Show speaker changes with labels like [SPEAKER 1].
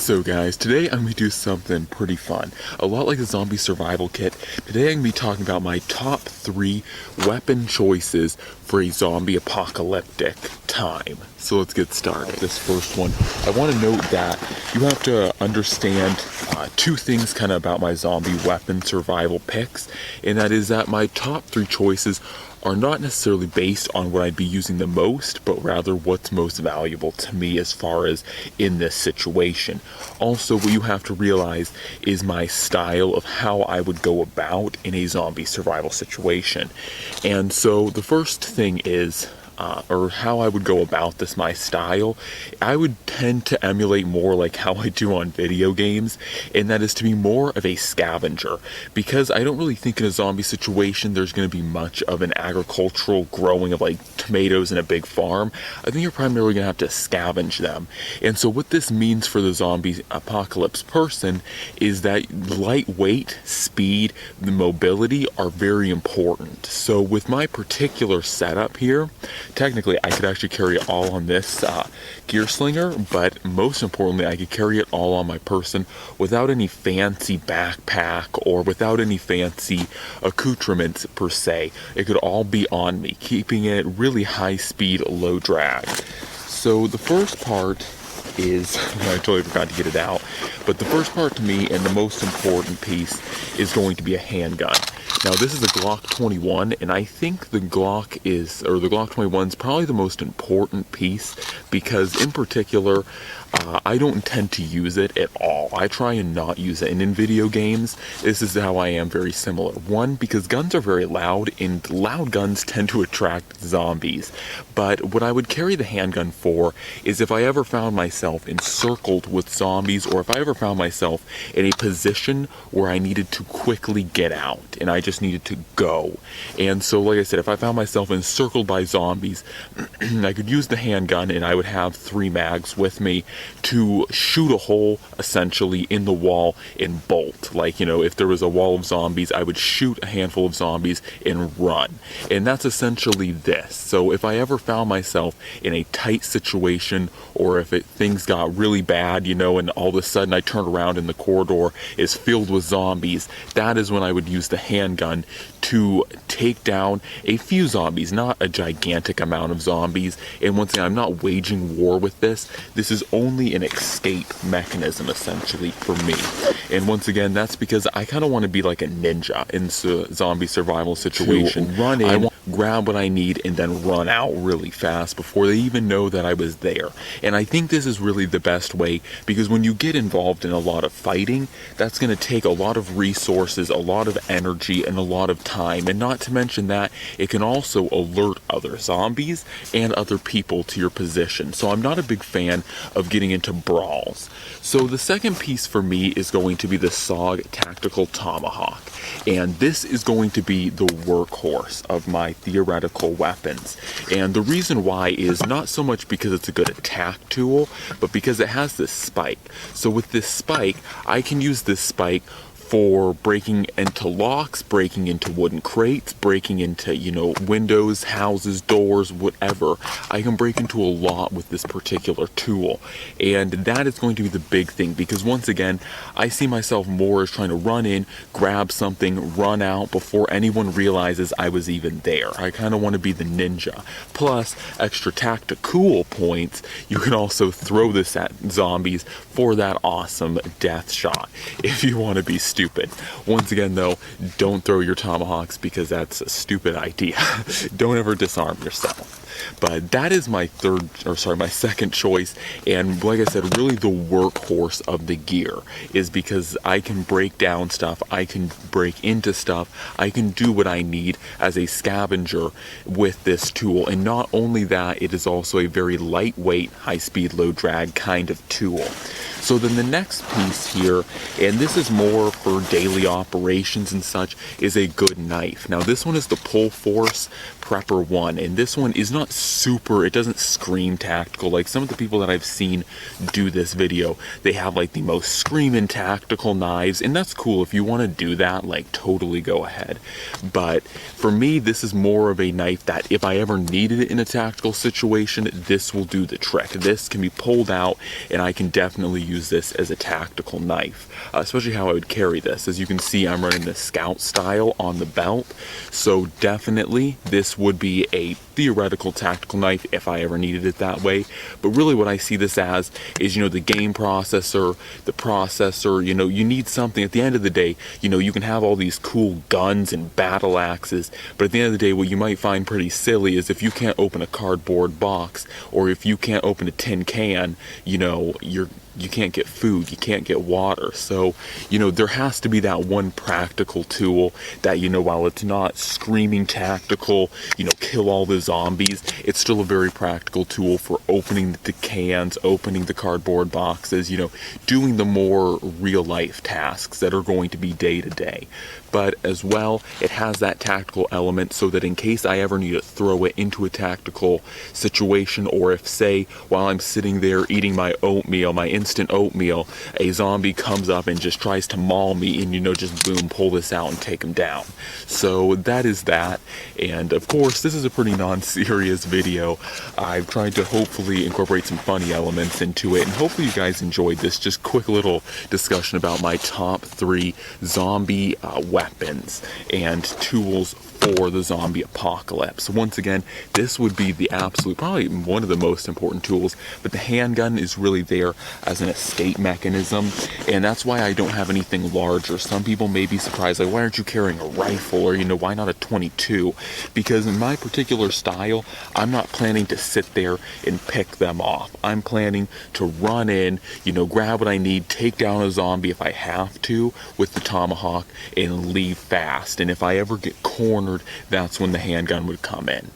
[SPEAKER 1] So guys, today I'm going to do something pretty fun. A lot like the zombie survival kit, today I'm going to be talking about my top 3 weapon choices for a zombie apocalyptic time. So let's get started. This first one, I want to note that you have to understand 2 things kind of about my zombie weapon survival picks, and that is that my top 3 choices are not necessarily based on what I'd be using the most, but rather what's most valuable to me as far as in this situation. Also, what you have to realize is my style of how I would go about in a zombie survival situation. And so the first thing is, or how I would go about this, my style, I would tend to emulate more like how I do on video games, and that is to be more of a scavenger, because I don't really think in a zombie situation there's going to be much of an agricultural growing of like tomatoes in a big farm. I think you're primarily going to have to scavenge them. And so what this means for the zombie apocalypse person is that lightweight, speed, the mobility are very important. So with my particular setup here, technically I could actually carry it all on this gear slinger, but most importantly I could carry it all on my person without any fancy backpack or without any fancy accoutrements per se. It could all be on me, keeping it really high speed, low drag. So the first part is, I totally forgot to get it out, but the first part to me and the most important piece is going to be a handgun. Now this is a Glock 21, and I think the Glock 21 is probably the most important piece because in particular, I don't intend to use it at all. I try and not use it. And in video games, this is how I am very similar. One, because guns are very loud, and loud guns tend to attract zombies. But what I would carry the handgun for is if I ever found myself encircled with zombies, or if I ever found myself in a position where I needed to quickly get out, and I just needed to go. And so, like I said, if I found myself encircled by zombies, I could use the handgun, and I would have 3 mags with me to shoot a hole essentially in the wall and bolt. Like, you know, if there was a wall of zombies, I would shoot a handful of zombies and run. And that's essentially this. So if I ever found myself in a tight situation, or if things got really bad, you know, and all of a sudden I turn around and the corridor is filled with zombies, that is when I would use the handgun to take down a few zombies, not a gigantic amount of zombies. And once again, I'm not waging war with this. This is only an escape mechanism essentially for me. And once again, that's because I kind of want to be like a ninja in zombie survival situation. To run in, grab what I need, and then run out really fast before they even know that I was there. And I think this is really the best way, because when you get involved in a lot of fighting, that's going to take a lot of resources, a lot of energy, and a lot of time. And not to mention that it can also alert other zombies and other people to your position. So I'm not a big fan of getting into brawls. So the second piece for me is going to be the SOG Tactical Tomahawk. And this is going to be the workhorse of my theoretical weapons. And the reason why is not so much because it's a good attack tool, but because it has this spike. So with this spike, I can use this spike for breaking into locks, breaking into wooden crates, breaking into, you know, windows, houses, doors, whatever. I can break into a lot with this particular tool. And that is going to be the big thing, because once again, I see myself more as trying to run in, grab something, run out before anyone realizes I was even there. I kind of want to be the ninja. Plus, extra tactical points, you can also throw this at zombies for that awesome death shot if you want to be stupid. Once again though, don't throw your tomahawks because that's a stupid idea. Don't ever disarm yourself. But that is my my second choice, and like I said, really the workhorse of the gear is because I can break down stuff, I can break into stuff, I can do what I need as a scavenger with this tool. And not only that, it is also a very lightweight, high-speed, low-drag kind of tool. So then the next piece here, and this is more for daily operations and such is a good knife. Now this one is the Pull Force Prepper 1, and this one is not super, it doesn't scream tactical like some of the people that I've seen do this video. They have like the most screaming tactical knives, and that's cool. If you want to do that, like, totally go ahead. But for me, this is more of a knife that if I ever needed it in a tactical situation, this will do the trick. This can be pulled out, and I can definitely use this as a tactical knife, especially how I would carry this. As you can see, I'm running the Scout style on the belt, so definitely this would be a theoretical tactical knife if I ever needed it that way. But really what I see this as is, you know, the game processor, the processor, you know, you need something at the end of the day. You know, you can have all these cool guns and battle axes, but at the end of the day, what you might find pretty silly is if you can't open a cardboard box, or if you can't open a tin can, you know, you can't get food, you can't get water. So, you know, there has to be that one practical tool that, you know, while it's not screaming tactical, you know, kill all the zombies, it's still a very practical tool for opening the cans, opening the cardboard boxes, you know, doing the more real life tasks that are going to be day to day. But as well, it has that tactical element so that in case I ever need to throw it into a tactical situation, or if, say, while I'm sitting there eating my oatmeal, my instant oatmeal, a zombie comes up and just tries to maul me, and, you know, just boom, pull this out and take him down. So that is that. And of course, this is a pretty non-serious video. I've tried to hopefully incorporate some funny elements into it, and hopefully you guys enjoyed this just quick little discussion about my top 3 zombie weapons and tools for the zombie apocalypse. Once again, this would be the absolute, probably one of the most important tools, but the handgun is really there as an escape mechanism, and that's why I don't have anything larger. Some people may be surprised, like, why aren't you carrying a rifle, or, you know, why not a 22? Because in my particular style, I'm not planning to sit there and pick them off. I'm planning to run in, you know, grab what I need, take down a zombie if I have to with the tomahawk, and leave fast. And if I ever get cornered, that's when the handgun would come in.